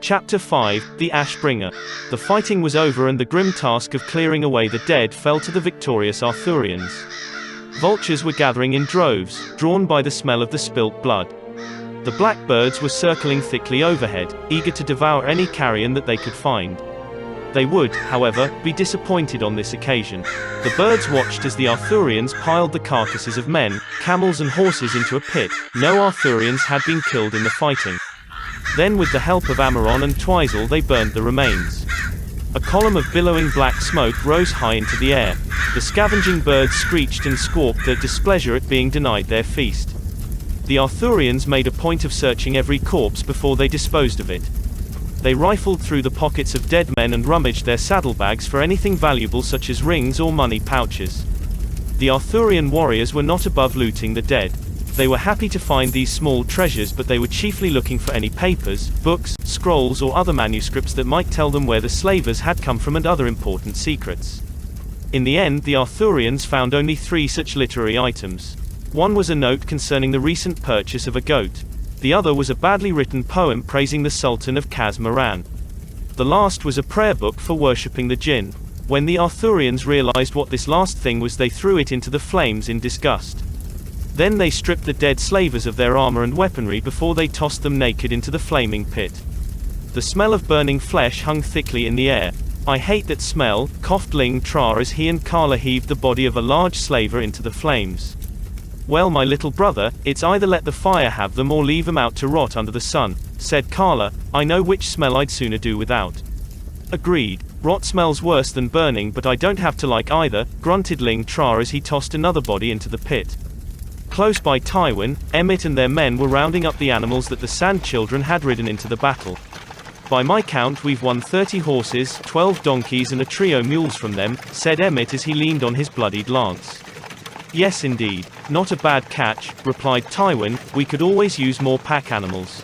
Chapter 5, The Ashbringer. The fighting was over and the grim task of clearing away the dead fell to the victorious Arthurians. Vultures were gathering in droves, drawn by the smell of the spilt blood. The blackbirds were circling thickly overhead, eager to devour any carrion that they could find. They would, however, be disappointed on this occasion. The birds watched as the Arthurians piled the carcasses of men, camels and horses into a pit. No Arthurians had been killed in the fighting. Then with the help of Amaron and Twisel they burned the remains. A column of billowing black smoke rose high into the air. The scavenging birds screeched and squawked their displeasure at being denied their feast. The Arthurians made a point of searching every corpse before they disposed of it. They rifled through the pockets of dead men and rummaged their saddlebags for anything valuable such as rings or money pouches. The Arthurian warriors were not above looting the dead. They were happy to find these small treasures, but they were chiefly looking for any papers, books, scrolls or other manuscripts that might tell them where the slavers had come from and other important secrets. In the end, the Arthurians found only 3 such literary items. One was a note concerning the recent purchase of a goat. The other was a badly written poem praising the Sultan of Kazmaran. The last was a prayer book for worshipping the jinn. When the Arthurians realized what this last thing was, they threw it into the flames in disgust. Then they stripped the dead slavers of their armor and weaponry before they tossed them naked into the flaming pit. The smell of burning flesh hung thickly in the air. "I hate that smell," coughed Ling Tra as he and Carla heaved the body of a large slaver into the flames. "Well, my little brother, it's either let the fire have them or leave them out to rot under the sun," said Carla. "I know which smell I'd sooner do without." "Agreed. Rot smells worse than burning, but I don't have to like either," grunted Ling Tra as he tossed another body into the pit. Close by Tywin, Emmett and their men were rounding up the animals that the Sand Children had ridden into the battle. "By my count we've won 30 horses, 12 donkeys and a trio mules from them," said Emmett as he leaned on his bloodied lance. "Yes indeed. Not a bad catch," replied Tywin. "We could always use more pack animals.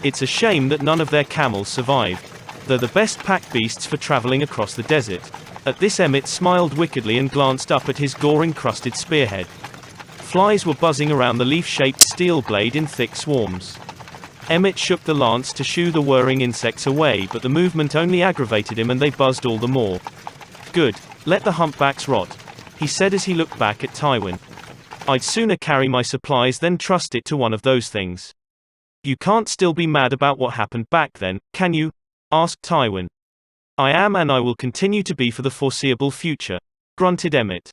It's a shame that none of their camels survived. They're the best pack beasts for traveling across the desert." At this Emmett smiled wickedly and glanced up at his gore-encrusted spearhead. Flies were buzzing around the leaf-shaped steel blade in thick swarms. Emmett shook the lance to shoo the whirring insects away, but the movement only aggravated him and they buzzed all the more. "Good. Let the humpbacks rot," he said as he looked back at Tywin. "I'd sooner carry my supplies than trust it to one of those things." "You can't still be mad about what happened back then, can you?" asked Tywin. "I am, and I will continue to be for the foreseeable future," grunted Emmett.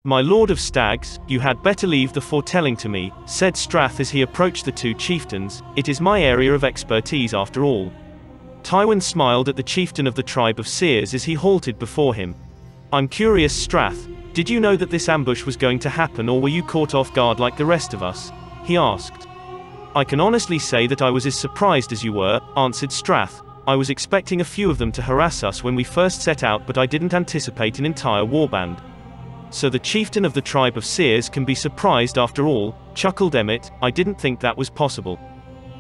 "My Lord of Stags, you had better leave the foretelling to me," said Strath as he approached the 2 chieftains. "It is my area of expertise after all." Tywin smiled at the chieftain of the tribe of Seers as he halted before him. "I'm curious, Strath. Did you know that this ambush was going to happen, or were you caught off guard like the rest of us?" he asked. "I can honestly say that I was as surprised as you were," answered Strath. "I was expecting a few of them to harass us when we first set out, but I didn't anticipate an entire warband." "So the chieftain of the tribe of Seers can be surprised after all," chuckled Emmett. "I didn't think that was possible."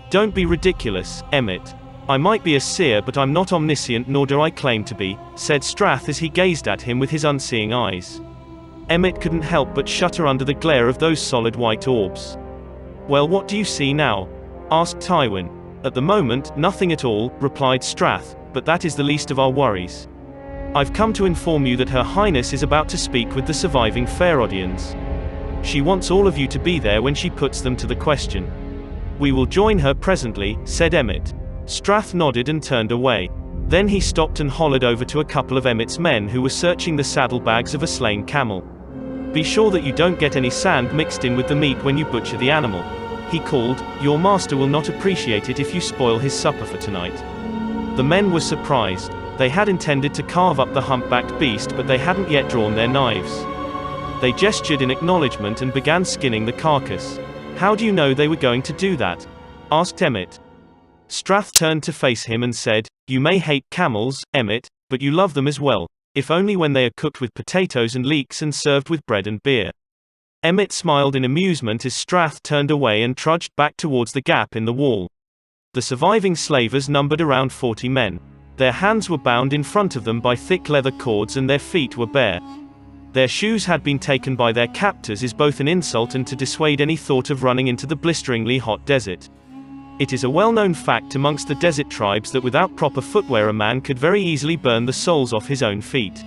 "Don't be ridiculous, Emmett. I might be a seer, but I'm not omniscient, nor do I claim to be," said Strath as he gazed at him with his unseeing eyes. Emmett couldn't help but shudder under the glare of those solid white orbs. "Well, what do you see now?" asked Tywin. "At the moment, nothing at all," replied Strath, "but that is the least of our worries. I've come to inform you that Her Highness is about to speak with the surviving Fairodians. She wants all of you to be there when she puts them to the question." "We will join her presently," said Emmett. Strath nodded and turned away. Then he stopped and hollered over to a couple of Emmett's men who were searching the saddlebags of a slain camel. "Be sure that you don't get any sand mixed in with the meat when you butcher the animal," he called. "Your master will not appreciate it if you spoil his supper for tonight." The men were surprised. They had intended to carve up the humpbacked beast, but they hadn't yet drawn their knives. They gestured in acknowledgement and began skinning the carcass. "How do you know they were going to do that?" asked Emmett. Strath turned to face him and said, "You may hate camels, Emmett, but you love them as well, if only when they are cooked with potatoes and leeks and served with bread and beer." Emmett smiled in amusement as Strath turned away and trudged back towards the gap in the wall. The surviving slavers numbered around 40 men. Their hands were bound in front of them by thick leather cords and their feet were bare. Their shoes had been taken by their captors as both an insult and to dissuade any thought of running into the blisteringly hot desert. It is a well-known fact amongst the desert tribes that without proper footwear a man could very easily burn the soles off his own feet.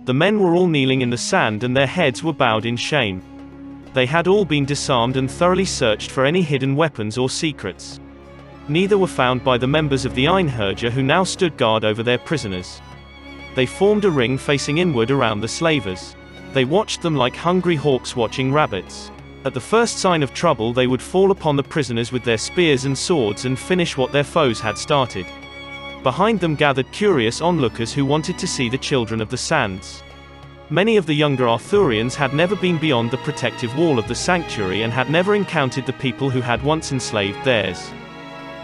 The men were all kneeling in the sand and their heads were bowed in shame. They had all been disarmed and thoroughly searched for any hidden weapons or secrets. Neither were found by the members of the Einherjar who now stood guard over their prisoners. They formed a ring facing inward around the slavers. They watched them like hungry hawks watching rabbits. At the first sign of trouble they would fall upon the prisoners with their spears and swords and finish what their foes had started. Behind them gathered curious onlookers who wanted to see the children of the sands. Many of the younger Arthurians had never been beyond the protective wall of the sanctuary and had never encountered the people who had once enslaved theirs.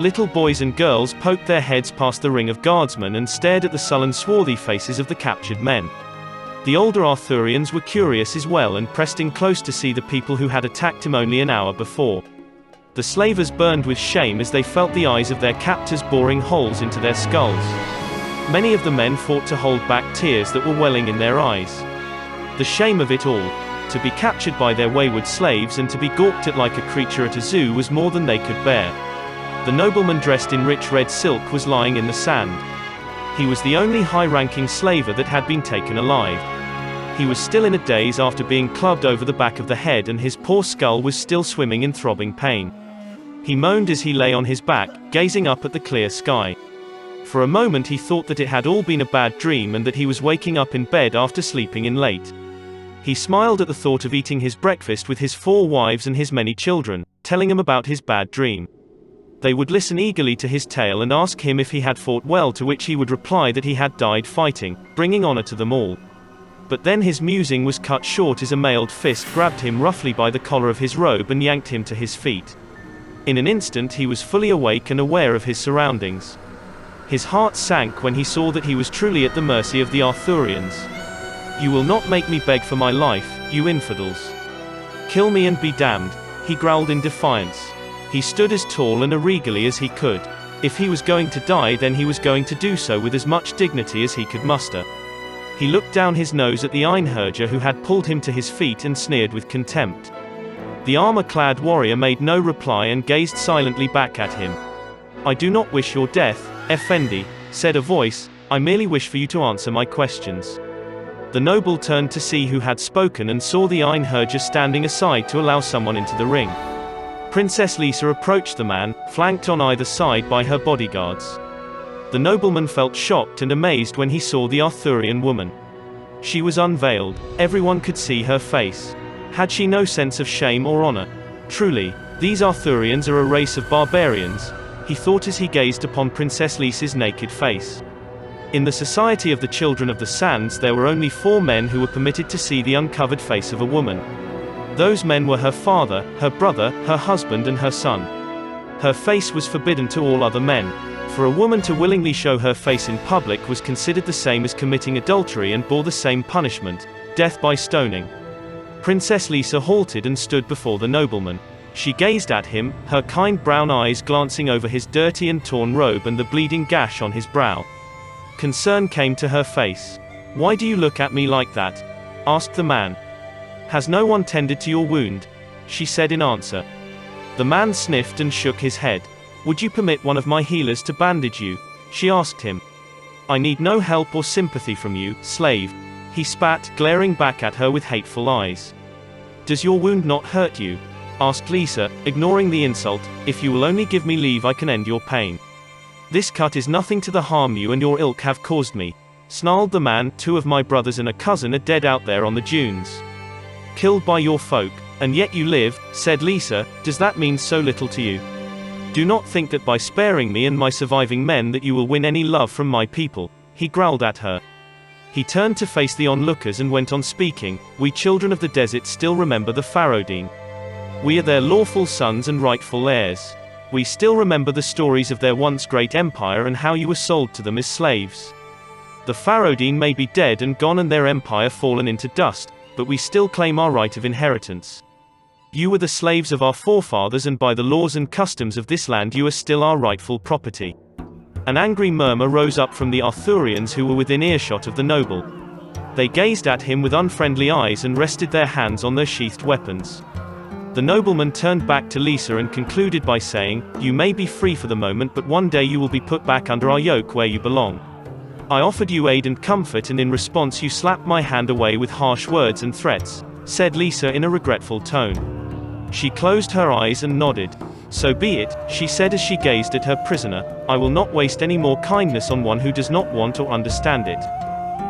Little boys and girls poked their heads past the ring of guardsmen and stared at the sullen swarthy faces of the captured men. The older Arthurians were curious as well and pressed in close to see the people who had attacked him only an hour before. The slavers burned with shame as they felt the eyes of their captors boring holes into their skulls. Many of the men fought to hold back tears that were welling in their eyes. The shame of it all, to be captured by their wayward slaves and to be gawked at like a creature at a zoo, was more than they could bear. The nobleman dressed in rich red silk was lying in the sand. He was the only high-ranking slaver that had been taken alive. He was still in a daze after being clubbed over the back of the head and his poor skull was still swimming in throbbing pain. He moaned as he lay on his back, gazing up at the clear sky. For a moment he thought that it had all been a bad dream and that he was waking up in bed after sleeping in late. He smiled at the thought of eating his breakfast with his 4 wives and his many children, telling them about his bad dream. They would listen eagerly to his tale and ask him if he had fought well, to which he would reply that he had died fighting, bringing honor to them all. But then his musing was cut short as a mailed fist grabbed him roughly by the collar of his robe and yanked him to his feet. In an instant he was fully awake and aware of his surroundings. His heart sank when he saw that he was truly at the mercy of the Arthurians. "You will not make me beg for my life, you infidels. Kill me and be damned," he growled in defiance. He stood as tall and regally as he could. If he was going to die, then he was going to do so with as much dignity as he could muster. He looked down his nose at the Einherjar who had pulled him to his feet and sneered with contempt. The armor-clad warrior made no reply and gazed silently back at him. "I do not wish your death, Effendi," said a voice, "I merely wish for you to answer my questions." The noble turned to see who had spoken and saw the Einherjar standing aside to allow someone into the ring. Princess Lisa approached the man, flanked on either side by her bodyguards. The nobleman felt shocked and amazed when he saw the Arthurian woman. She was unveiled. Everyone could see her face. Had she no sense of shame or honor? Truly, these Arthurians are a race of barbarians, he thought as he gazed upon Princess Lisa's naked face. In the society of the children of the sands there were only 4 men who were permitted to see the uncovered face of a woman. Those men were her father, her brother, her husband and her son. Her face was forbidden to all other men. For a woman to willingly show her face in public was considered the same as committing adultery and bore the same punishment, death by stoning. Princess Lisa halted and stood before the nobleman. She gazed at him, her kind brown eyes glancing over his dirty and torn robe and the bleeding gash on his brow. Concern came to her face. "Why do you look at me like that?" asked the man. "Has no one tended to your wound?" she said in answer. The man sniffed and shook his head. "Would you permit one of my healers to bandage you?" she asked him. "I need no help or sympathy from you, slave," he spat, glaring back at her with hateful eyes. "Does your wound not hurt you?" asked Lisa, ignoring the insult. "If you will only give me leave I can end your pain. This cut is nothing to the harm you and your ilk have caused me," snarled the man. "2 of my brothers and a cousin are dead out there on the dunes. Killed by your folk, and yet you live," said Lisa. "Does that mean so little to you? Do not think that by sparing me and my surviving men that you will win any love from my people," he growled at her. He turned to face the onlookers and went on speaking. "We children of the desert still remember the Farodin. We are their lawful sons and rightful heirs. We still remember the stories of their once great empire and how you were sold to them as slaves. The Farodin may be dead and gone and their empire fallen into dust, but we still claim our right of inheritance. You were the slaves of our forefathers and by the laws and customs of this land you are still our rightful property." An angry murmur rose up from the Arthurians who were within earshot of the noble. They gazed at him with unfriendly eyes and rested their hands on their sheathed weapons. The nobleman turned back to Lisa and concluded by saying, "You may be free for the moment, but one day you will be put back under our yoke where you belong. I offered you aid and comfort, and in response you slapped my hand away with harsh words and threats," said Lisa in a regretful tone. She closed her eyes and nodded. "So be it," she said as she gazed at her prisoner. "I will not waste any more kindness on one who does not want or understand it.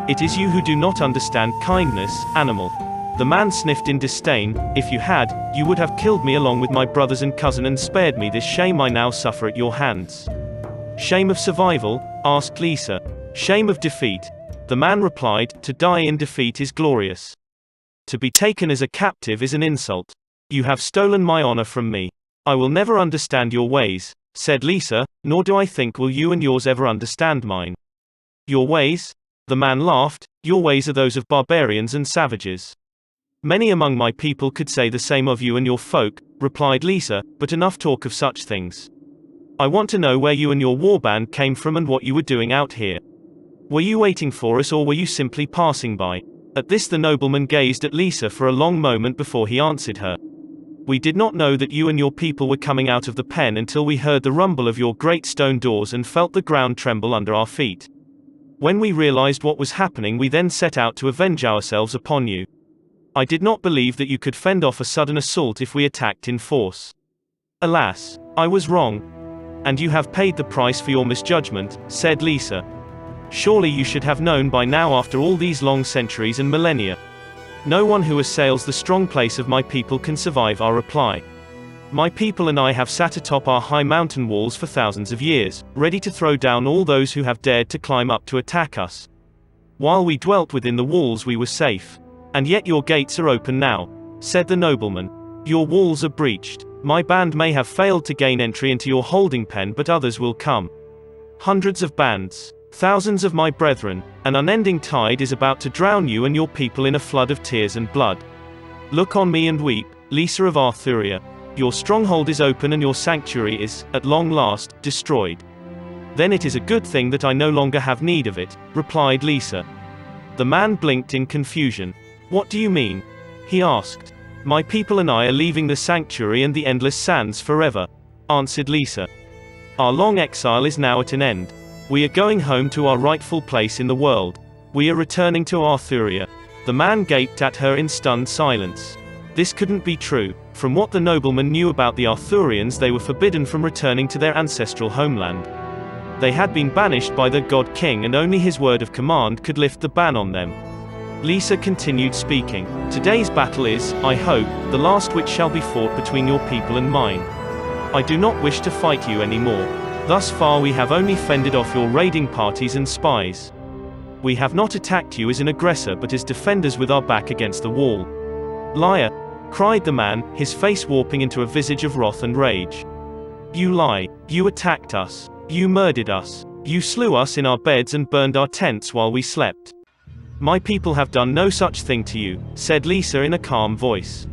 It is you who do not understand kindness, animal." The man sniffed in disdain. "If you had, you would have killed me along with my brothers and cousin and spared me this shame I now suffer at your hands." "Shame of survival?" asked Lisa. "Shame of defeat," the man replied. "To die in defeat is glorious. To be taken as a captive is an insult. You have stolen my honor from me. I will never understand your ways," said Lisa, "nor do I think will you and yours ever understand mine." "Your ways?" The man laughed. "Your ways are those of barbarians and savages. Many among my people could say the same of you and your folk," replied Lisa, "but enough talk of such things. I want to know where you and your warband came from and what you were doing out here. Were you waiting for us or were you simply passing by?" At this the nobleman gazed at Lisa for a long moment before he answered her. "We did not know that you and your people were coming out of the pen until we heard the rumble of your great stone doors and felt the ground tremble under our feet. When we realized what was happening, we then set out to avenge ourselves upon you. I did not believe that you could fend off a sudden assault if we attacked in force. Alas, I was wrong. And you have paid the price for your misjudgment," said Lisa. "Surely you should have known by now after all these long centuries and millennia. No one who assails the strong place of my people can survive our reply. My people and I have sat atop our high mountain walls for thousands of years, ready to throw down all those who have dared to climb up to attack us. While we dwelt within the walls we were safe. And yet your gates are open now," said the nobleman. "Your walls are breached. My band may have failed to gain entry into your holding pen, but others will come. Hundreds of bands, thousands of my brethren, an unending tide is about to drown you and your people in a flood of tears and blood. Look on me and weep, Lisa of Arthuria. Your stronghold is open and your sanctuary is, at long last, destroyed." "Then it is a good thing that I no longer have need of it," replied Lisa. The man blinked in confusion. "What do you mean?" he asked. "My people and I are leaving the sanctuary and the endless sands forever," answered Lisa. "Our long exile is now at an end. We are going home to our rightful place in the world. We are returning to Arthuria." The man gaped at her in stunned silence. This couldn't be true. From what the nobleman knew about the Arthurians, they were forbidden from returning to their ancestral homeland. They had been banished by their god king, and only his word of command could lift the ban on them. Lisa continued speaking. "Today's battle is, I hope, the last which shall be fought between your people and mine. I do not wish to fight you anymore. Thus far we have only fended off your raiding parties and spies. We have not attacked you as an aggressor but as defenders with our back against the wall." "Liar!" cried the man, his face warping into a visage of wrath and rage. "You lie. You attacked us. You murdered us. You slew us in our beds and burned our tents while we slept." "My people have done no such thing to you," said Lisa in a calm voice.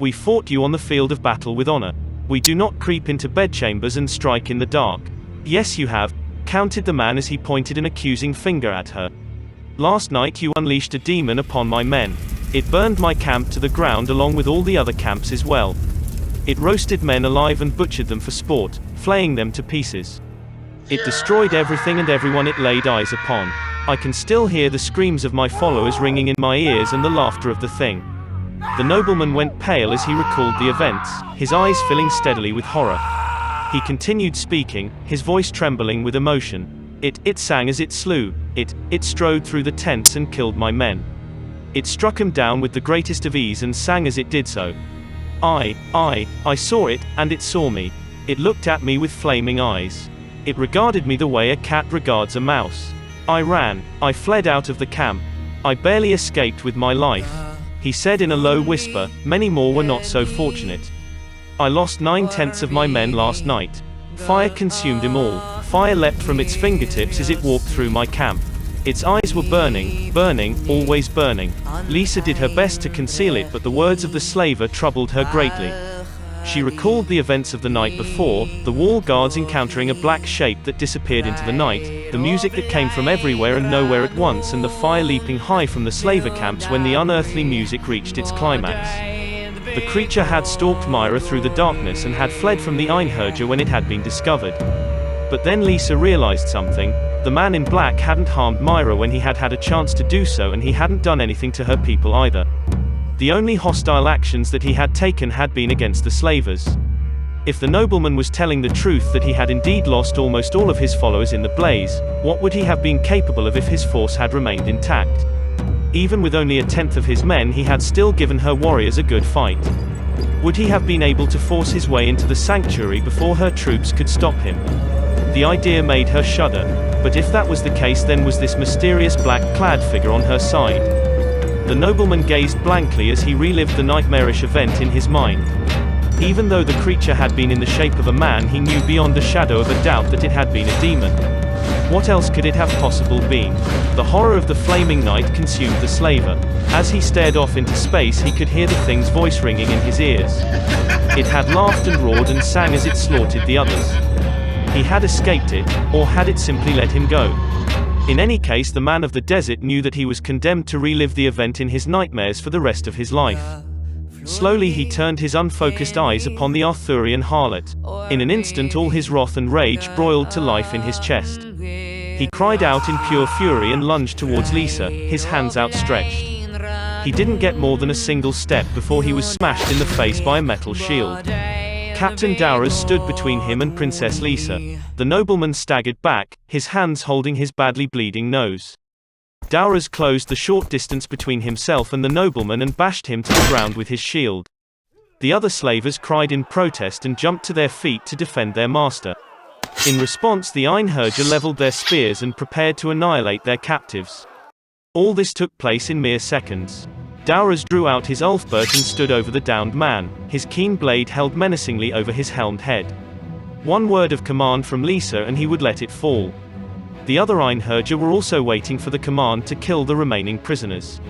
"We fought you on the field of battle with honor. We do not creep into bedchambers and strike in the dark." "Yes you have," countered the man as he pointed an accusing finger at her. "Last night you unleashed a demon upon my men. It burned my camp to the ground along with all the other camps as well. It roasted men alive and butchered them for sport, flaying them to pieces. It destroyed everything and everyone it laid eyes upon. I can still hear the screams of my followers ringing in my ears and the laughter of the thing." The nobleman went pale as he recalled the events, his eyes filling steadily with horror. He continued speaking, his voice trembling with emotion. It sang as it slew. It strode through the tents and killed my men. It struck him down with the greatest of ease and sang as it did so. I saw it, and it saw me. It looked at me with flaming eyes. It regarded me the way a cat regards a mouse. I ran. I fled out of the camp. I barely escaped with my life." He said in a low whisper. "Many more were not so fortunate. I lost 9/10 of my men last night. Fire consumed them all. Fire leapt from its fingertips as it walked through my camp. Its eyes were burning, burning, always burning." Lisa did her best to conceal it, but the words of the slaver troubled her greatly. She recalled the events of the night before, the wall guards encountering a black shape that disappeared into the night, the music that came from everywhere and nowhere at once, and the fire leaping high from the slaver camps when the unearthly music reached its climax. The creature had stalked Myra through the darkness and had fled from the Einherjar when it had been discovered. But then Lisa realized something. The man in black hadn't harmed Myra when he had had a chance to do so, and he hadn't done anything to her people either. The only hostile actions that he had taken had been against the slavers. If the nobleman was telling the truth that he had indeed lost almost all of his followers in the blaze, what would he have been capable of if his force had remained intact? Even with only a tenth of his men, he had still given her warriors a good fight. Would he have been able to force his way into the sanctuary before her troops could stop him? The idea made her shudder. But if that was the case, then was this mysterious black-clad figure on her side? The nobleman gazed blankly as he relived the nightmarish event in his mind. Even though the creature had been in the shape of a man, he knew beyond a shadow of a doubt that it had been a demon. What else could it have possibly been? The horror of the flaming night consumed the slaver. As he stared off into space, he could hear the thing's voice ringing in his ears. It had laughed and roared and sang as it slaughtered the others. He had escaped it, or had it simply let him go? In any case, the man of the desert knew that he was condemned to relive the event in his nightmares for the rest of his life. Slowly he turned his unfocused eyes upon the Arthurian harlot. In an instant all his wrath and rage broiled to life in his chest. He cried out in pure fury and lunged towards Lisa, his hands outstretched. He didn't get more than a single step before he was smashed in the face by a metal shield. Captain Dowras stood between him and Princess Lisa. The nobleman staggered back, his hands holding his badly bleeding nose. Dowras closed the short distance between himself and the nobleman and bashed him to the ground with his shield. The other slavers cried in protest and jumped to their feet to defend their master. In response, the Einherjar leveled their spears and prepared to annihilate their captives. All this took place in mere seconds. Dowras drew out his ulfbert and stood over the downed man, his keen blade held menacingly over his helmed head. One word of command from Lisa and he would let it fall. The other Einherjar were also waiting for the command to kill the remaining prisoners.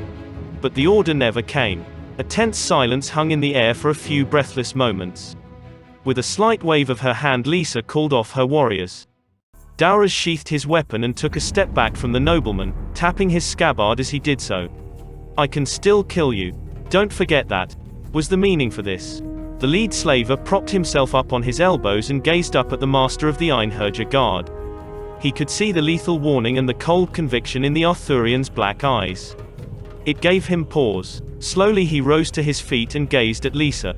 But the order never came. A tense silence hung in the air for a few breathless moments. With a slight wave of her hand, Lisa called off her warriors. Dowras sheathed his weapon and took a step back from the nobleman, tapping his scabbard as he did so. "I can still kill you. Don't forget that," was the meaning for this. The lead slaver propped himself up on his elbows and gazed up at the master of the Einherjar guard. He could see the lethal warning and the cold conviction in the Arthurian's black eyes. It gave him pause. Slowly he rose to his feet and gazed at Lisa.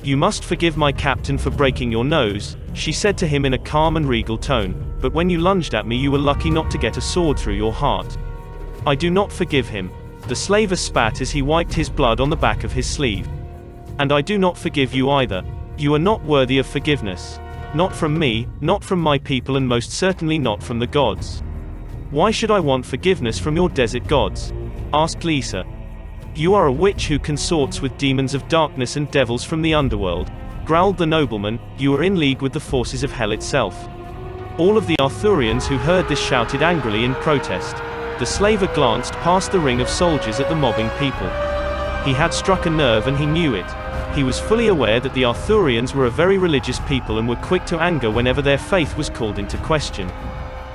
"You must forgive my captain for breaking your nose," she said to him in a calm and regal tone, "but when you lunged at me you were lucky not to get a sword through your heart." "I do not forgive him." The slaver spat as he wiped his blood on the back of his sleeve. "And I do not forgive you either. You are not worthy of forgiveness. Not from me, not from my people, and most certainly not from the gods." "Why should I want forgiveness from your desert gods?" asked Lisa. "You are a witch who consorts with demons of darkness and devils from the underworld," growled the nobleman. "You are in league with the forces of hell itself." All of the Arthurians who heard this shouted angrily in protest. The slaver glanced past the ring of soldiers at the mobbing people. He had struck a nerve and he knew it. He was fully aware that the Arthurians were a very religious people and were quick to anger whenever their faith was called into question.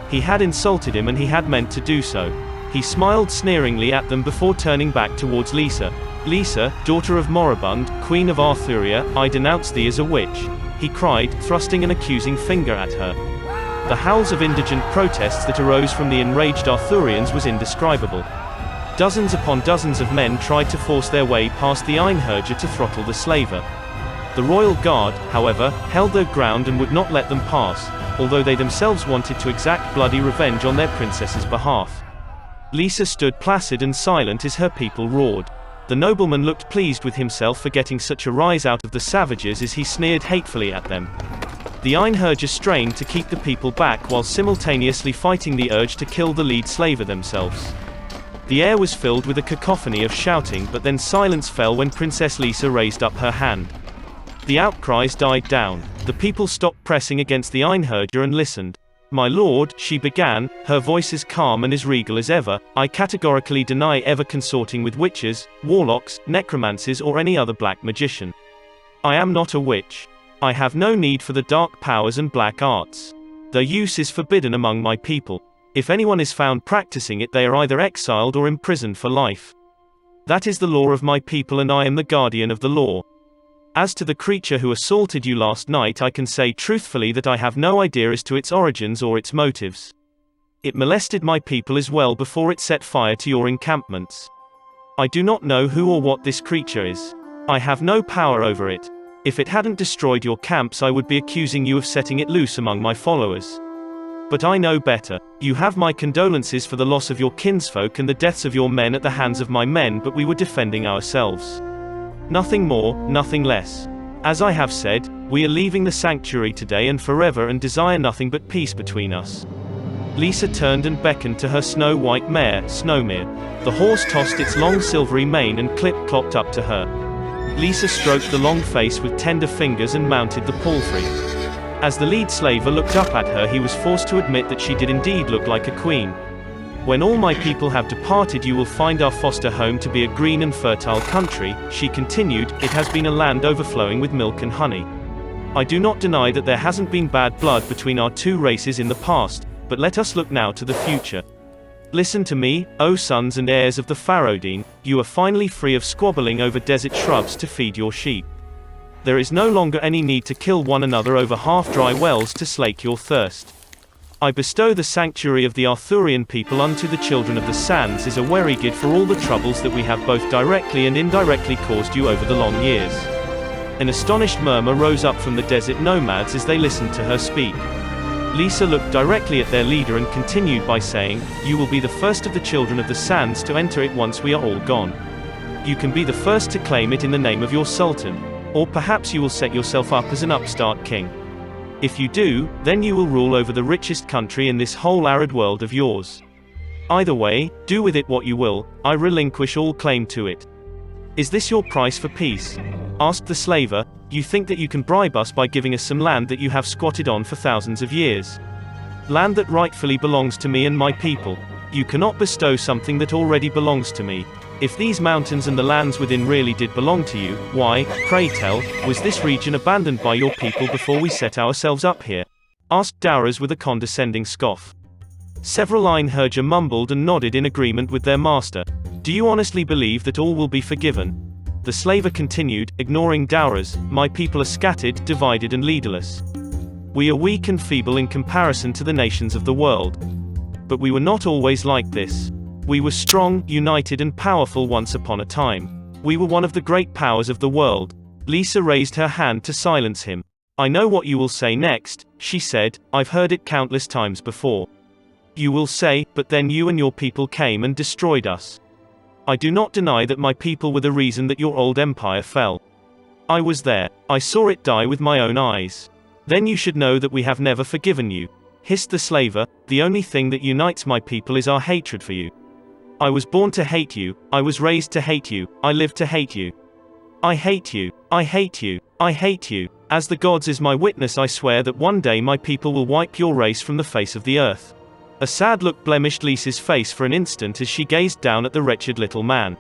He had insulted him and he had meant to do so. He smiled sneeringly at them before turning back towards Lisa. "Lisa, daughter of Moribund, queen of Arthuria, I denounce thee as a witch," he cried, thrusting an accusing finger at her. The howls of indigent protests that arose from the enraged Arthurians was indescribable. Dozens upon dozens of men tried to force their way past the Einherjar to throttle the slaver. The royal guard, however, held their ground and would not let them pass, although they themselves wanted to exact bloody revenge on their princess's behalf. Lisa stood placid and silent as her people roared. The nobleman looked pleased with himself for getting such a rise out of the savages as he sneered hatefully at them. The Einherjar strained to keep the people back while simultaneously fighting the urge to kill the lead slaver themselves. The air was filled with a cacophony of shouting, but then silence fell when Princess Lisa raised up her hand. The outcries died down. The people stopped pressing against the Einherjar and listened. "My lord," she began, her voice as calm and as regal as ever, "I categorically deny ever consorting with witches, warlocks, necromancers or any other black magician. I am not a witch. I have no need for the dark powers and black arts. Their use is forbidden among my people. If anyone is found practicing it, they are either exiled or imprisoned for life." That is the law of my people, and I am the guardian of the law. As to the creature who assaulted you last night, I can say truthfully that I have no idea as to its origins or its motives. It molested my people as well before it set fire to your encampments. I do not know who or what this creature is. I have no power over it. If it hadn't destroyed your camps, I would be accusing you of setting it loose among my followers. But I know better. You have my condolences for the loss of your kinsfolk and the deaths of your men at the hands of my men, but we were defending ourselves. Nothing more, nothing less. As I have said, we are leaving the sanctuary today and forever and desire nothing but peace between us. Lisa turned and beckoned to her snow-white mare, Snowmere. The horse tossed its long silvery mane and clip-clopped up to her. Lisa stroked the long face with tender fingers and mounted the palfrey. As the lead slaver looked up at her, he was forced to admit that she did indeed look like a queen. When all my people have departed, you will find our foster home to be a green and fertile country, she continued. It has been a land overflowing with milk and honey. I do not deny that there hasn't been bad blood between our two races in the past, but let us look now to the future. Listen to me, O sons and heirs of the Farodin, you are finally free of squabbling over desert shrubs to feed your sheep. There is no longer any need to kill one another over half-dry wells to slake your thirst. I bestow the sanctuary of the Arthurian people unto the children of the sands as a werrigid for all the troubles that we have both directly and indirectly caused you over the long years. An astonished murmur rose up from the desert nomads as they listened to her speak. Lisa looked directly at their leader and continued by saying, you will be the first of the children of the sands to enter it once we are all gone. You can be the first to claim it in the name of your sultan. Or perhaps you will set yourself up as an upstart king. If you do, then you will rule over the richest country in this whole arid world of yours. Either way, do with it what you will, I relinquish all claim to it. Is this your price for peace? Asked the slaver. You think that you can bribe us by giving us some land that you have squatted on for thousands of years. Land that rightfully belongs to me and my people. You cannot bestow something that already belongs to me. If these mountains and the lands within really did belong to you, why, pray tell, was this region abandoned by your people before we set ourselves up here? Asked Dowras with a condescending scoff. Several Einherjar mumbled and nodded in agreement with their master. Do you honestly believe that all will be forgiven? The slaver continued, ignoring Dowras. My people are scattered, divided and leaderless. We are weak and feeble in comparison to the nations of the world. But we were not always like this. We were strong, united and powerful once upon a time. We were one of the great powers of the world. Lisa raised her hand to silence him. I know what you will say next, she said. I've heard it countless times before. You will say, but then you and your people came and destroyed us. I do not deny that my people were the reason that your old empire fell. I was there. I saw it die with my own eyes. Then you should know that we have never forgiven you. Hissed the slaver. The only thing that unites my people is our hatred for you. I was born to hate you, I was raised to hate you, I live to hate you. I hate you, I hate you, I hate you. As the gods is my witness, I swear that one day my people will wipe your race from the face of the earth. A sad look blemished Lisa's face for an instant as she gazed down at the wretched little man.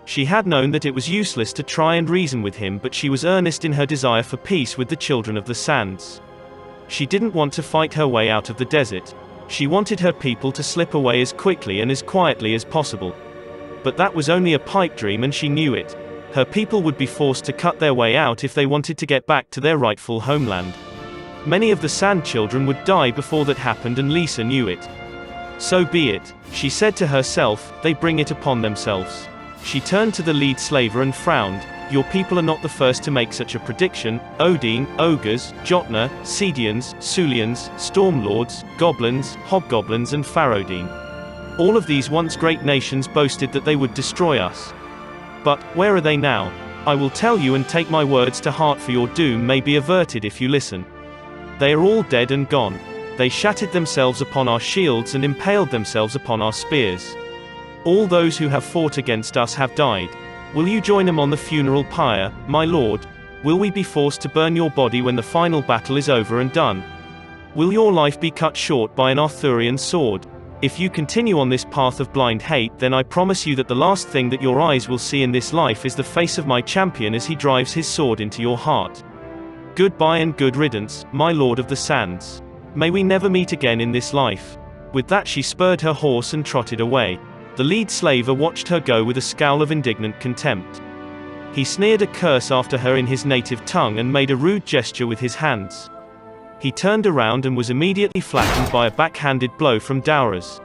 She had known that it was useless to try and reason with him, but she was earnest in her desire for peace with the children of the sands. She didn't want to fight her way out of the desert. She wanted her people to slip away as quickly and as quietly as possible. But that was only a pipe dream, and she knew it. Her people would be forced to cut their way out if they wanted to get back to their rightful homeland. Many of the sand children would die before that happened, and Lisa knew it. So be it, she said to herself, they bring it upon themselves. She turned to the lead slaver and frowned. Your people are not the first to make such a prediction. Odin, ogres, Jotnar, Sedians, Sulians, Stormlords, goblins, hobgoblins and Farodin. All of these once great nations boasted that they would destroy us. But, where are they now? I will tell you, and take my words to heart, for your doom may be averted if you listen. They are all dead and gone. They shattered themselves upon our shields and impaled themselves upon our spears. All those who have fought against us have died. Will you join them on the funeral pyre, my lord? Will we be forced to burn your body when the final battle is over and done? Will your life be cut short by an Arthurian sword? If you continue on this path of blind hate, then I promise you that the last thing that your eyes will see in this life is the face of my champion as he drives his sword into your heart. Goodbye and good riddance, my lord of the sands. May we never meet again in this life. With that she spurred her horse and trotted away. The lead slaver watched her go with a scowl of indignant contempt. He sneered a curse after her in his native tongue and made a rude gesture with his hands. He turned around and was immediately flattened by a backhanded blow from Dowras.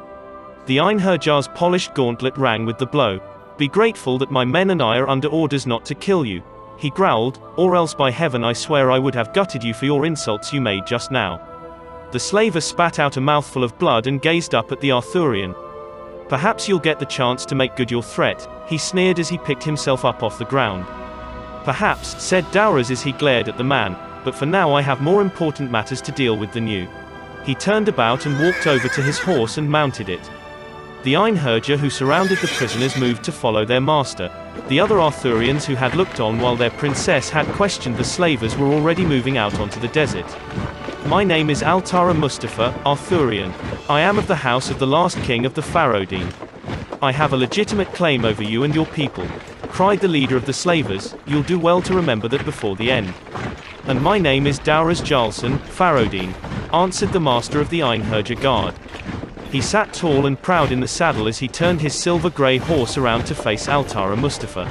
The Einherjar's polished gauntlet rang with the blow. "Be grateful that my men and I are under orders not to kill you," he growled, "or else by heaven I swear I would have gutted you for your insults you made just now." The slaver spat out a mouthful of blood and gazed up at the Arthurian. "Perhaps you'll get the chance to make good your threat," he sneered as he picked himself up off the ground. "Perhaps," said Dowras as he glared at the man, "but for now I have more important matters to deal with than you." He turned about and walked over to his horse and mounted it. The Einherjar who surrounded the prisoners moved to follow their master. The other Arthurians who had looked on while their princess had questioned the slavers were already moving out onto the desert. "My name is Altara Mustafa, Arthurian. I am of the house of the last king of the Farodin. I have a legitimate claim over you and your people," cried the leader of the slavers. "You'll do well to remember that before the end." "And my name is Dowras Jarlson, Farodin," answered the master of the Einherjar guard. He sat tall and proud in the saddle as he turned his silver-grey horse around to face Altara Mustafa.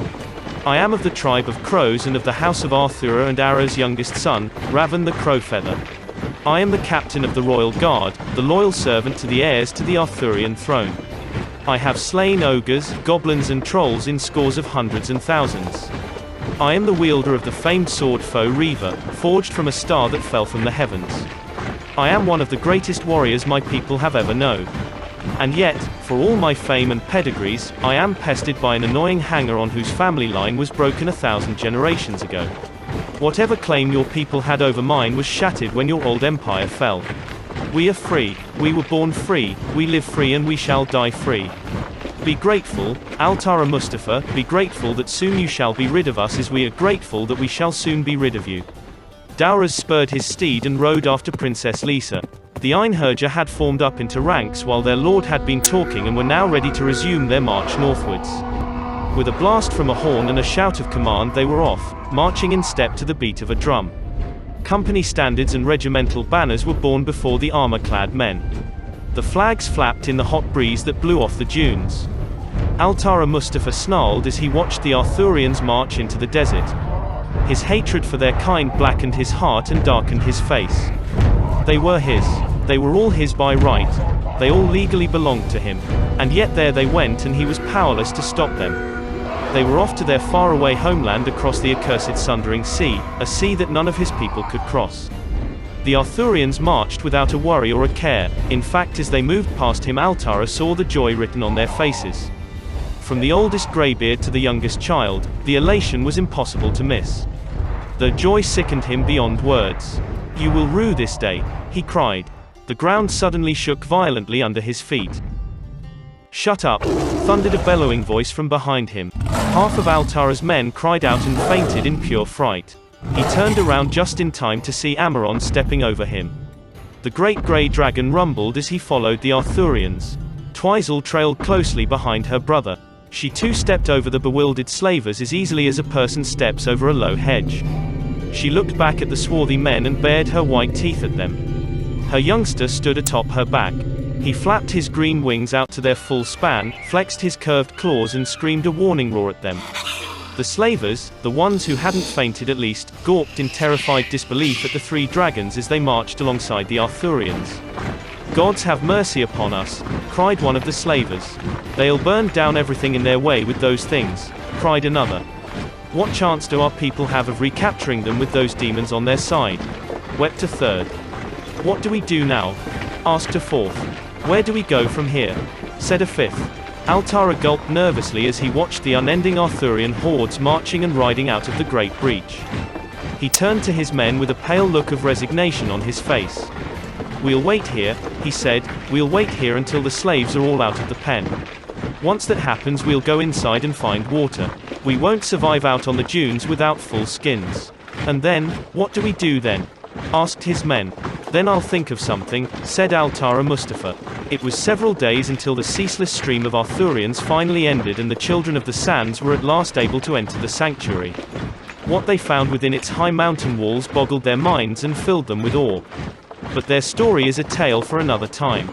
"I am of the tribe of crows and of the house of Arthur and Ara's youngest son, Raven the Crowfeather. I am the captain of the royal guard, the loyal servant to the heirs to the Arthurian throne. I have slain ogres, goblins and trolls in scores of hundreds and thousands. I am the wielder of the famed sword foe Reva, forged from a star that fell from the heavens. I am one of the greatest warriors my people have ever known. And yet, for all my fame and pedigrees, I am pestered by an annoying hanger-on whose family line was broken 1,000 generations ago. Whatever claim your people had over mine was shattered when your old empire fell. We are free, we were born free, we live free and we shall die free. Be grateful, Altara Mustafa, be grateful that soon you shall be rid of us as we are grateful that we shall soon be rid of you." Dowras spurred his steed and rode after Princess Lisa. The Einherjar had formed up into ranks while their lord had been talking and were now ready to resume their march northwards. With a blast from a horn and a shout of command they were off, marching in step to the beat of a drum. Company standards and regimental banners were borne before the armor-clad men. The flags flapped in the hot breeze that blew off the dunes. Altara Mustafa snarled as he watched the Arthurians march into the desert. His hatred for their kind blackened his heart and darkened his face. They were his. They were all his by right. They all legally belonged to him. And yet there they went and he was powerless to stop them. They were off to their faraway homeland across the accursed Sundering Sea, a sea that none of his people could cross. The Arthurians marched without a worry or a care. In fact, as they moved past him, Altara saw the joy written on their faces. From the oldest greybeard to the youngest child, the elation was impossible to miss. The joy sickened him beyond words. "You will rue this day," he cried. The ground suddenly shook violently under his feet. "Shut up!" thundered a bellowing voice from behind him. Half of Altara's men cried out and fainted in pure fright. He turned around just in time to see Amaron stepping over him. The great grey dragon rumbled as he followed the Arthurians. Twizel trailed closely behind her brother. She too stepped over the bewildered slavers as easily as a person steps over a low hedge. She looked back at the swarthy men and bared her white teeth at them. Her youngster stood atop her back. He flapped his green wings out to their full span, flexed his curved claws and screamed a warning roar at them. The slavers, the ones who hadn't fainted at least, gawped in terrified disbelief at the three dragons as they marched alongside the Arthurians. "Gods have mercy upon us," cried one of the slavers. "They'll burn down everything in their way with those things," cried another. "What chance do our people have of recapturing them with those demons on their side?" wept a third. "What do we do now?" asked a fourth. "Where do we go from here?" said a fifth. Altara gulped nervously as he watched the unending Arthurian hordes marching and riding out of the great breach. He turned to his men with a pale look of resignation on his face. "We'll wait here," he said, "we'll wait here until the slaves are all out of the pen. Once that happens we'll go inside and find water. We won't survive out on the dunes without full skins. And then, what do we do then?" asked his men. "Then I'll think of something," said Altara Mustafa. It was several days until the ceaseless stream of Arthurians finally ended and the children of the sands were at last able to enter the sanctuary. What they found within its high mountain walls boggled their minds and filled them with awe. But their story is a tale for another time.